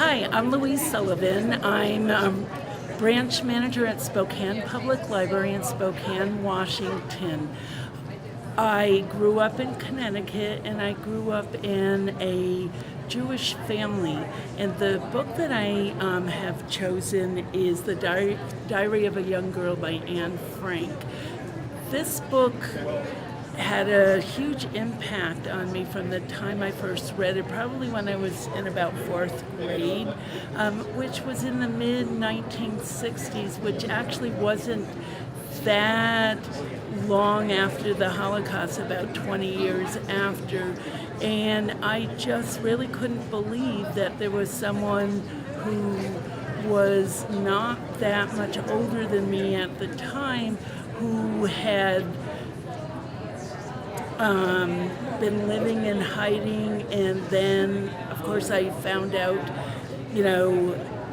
Hi, I'm Louise Sullivan. I'm branch manager at Spokane Public Library in Spokane, Washington. I grew up in Connecticut and I grew up in a Jewish family. And the book that I have chosen is The Diary of a Young Girl by Anne Frank. This book had a huge impact on me from the time I first read it, probably when I was in about fourth grade, which was in the mid-1960s, which actually wasn't that long after the Holocaust, about 20 years after. And I just really couldn't believe that there was someone who was not that much older than me at the time who had been living in hiding. And then, of course, I found out,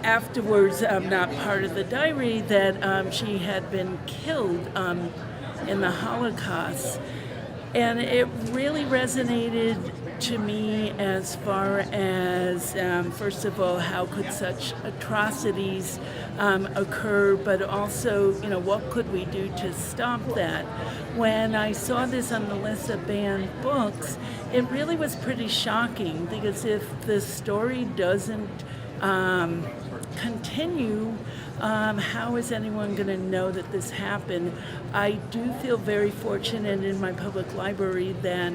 afterwards, not part of the diary, that she had been killed in the Holocaust. And it really resonated to me as far as, first of all, how could such atrocities occur, but also, what could we do to stop that? When I saw this on the list of banned books, it really was pretty shocking, because if the story doesn't continue, how is anyone going to know that this happened? I do feel very fortunate in my public library that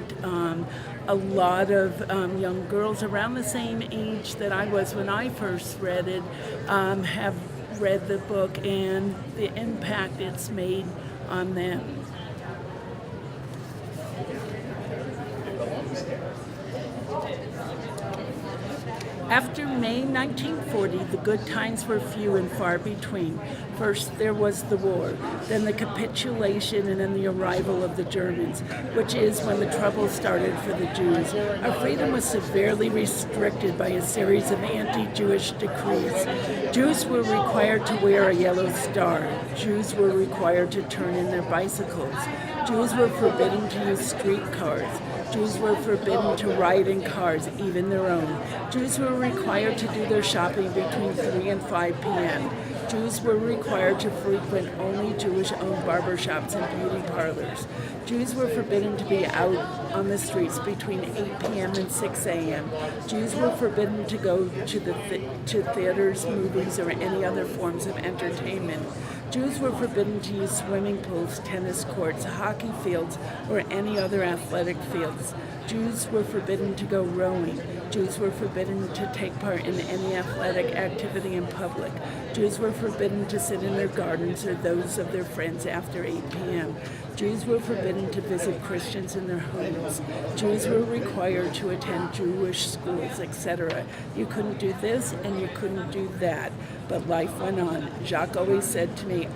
a lot of young girls around the same age that I was when I first read it have read the book and the impact it's made on them. After May 1940, the good times were few and far between. First there was the war, then the capitulation, and then the arrival of the Germans, which is when the trouble started for the Jews. Our freedom was severely restricted by a series of anti-Jewish decrees. Jews were required to wear a yellow star. Jews were required to turn in their bicycles. Jews were forbidden to use streetcars. Jews were forbidden to ride in cars, even their own. Jews were required to do their shopping between 3 and 5 p.m. Jews were required to frequent only Jewish-owned barbershops and beauty parlors. Jews were forbidden to be out on the streets between 8 p.m. and 6 a.m. Jews were forbidden to go to theaters, movies, or any other forms of entertainment. Jews were forbidden to use swimming pools, tennis courts, hockey fields, or any other athletic fields. Jews were forbidden to go rowing. Jews were forbidden to take part in any athletic activity in public. Jews were forbidden to sit in their gardens or those of their friends after 8 p.m. Jews were forbidden to visit Christians in their homes. Jews were required to attend Jewish schools, etc. You couldn't do this and you couldn't do that. But life went on. Jacques always said to me,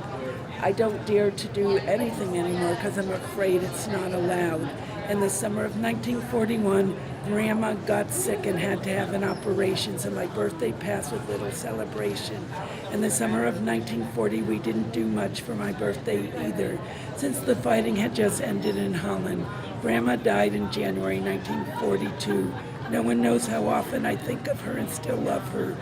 I don't dare to do anything anymore because I'm afraid it's not allowed. In the summer of 1941, Grandma got sick and had to have an operation, so my birthday passed with little celebration. In the summer of 1940, we didn't do much for my birthday either, since the fighting had just ended in Holland. Grandma died in January 1942. No one knows how often I think of her and still love her.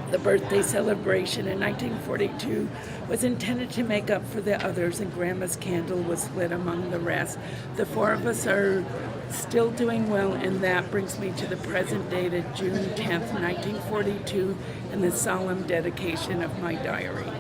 The birthday celebration in 1942 was intended to make up for the others, and Grandma's candle was lit among the rest. The four of us are still doing well, and that brings me to the present date of June 10th, 1942, and the solemn dedication of my diary.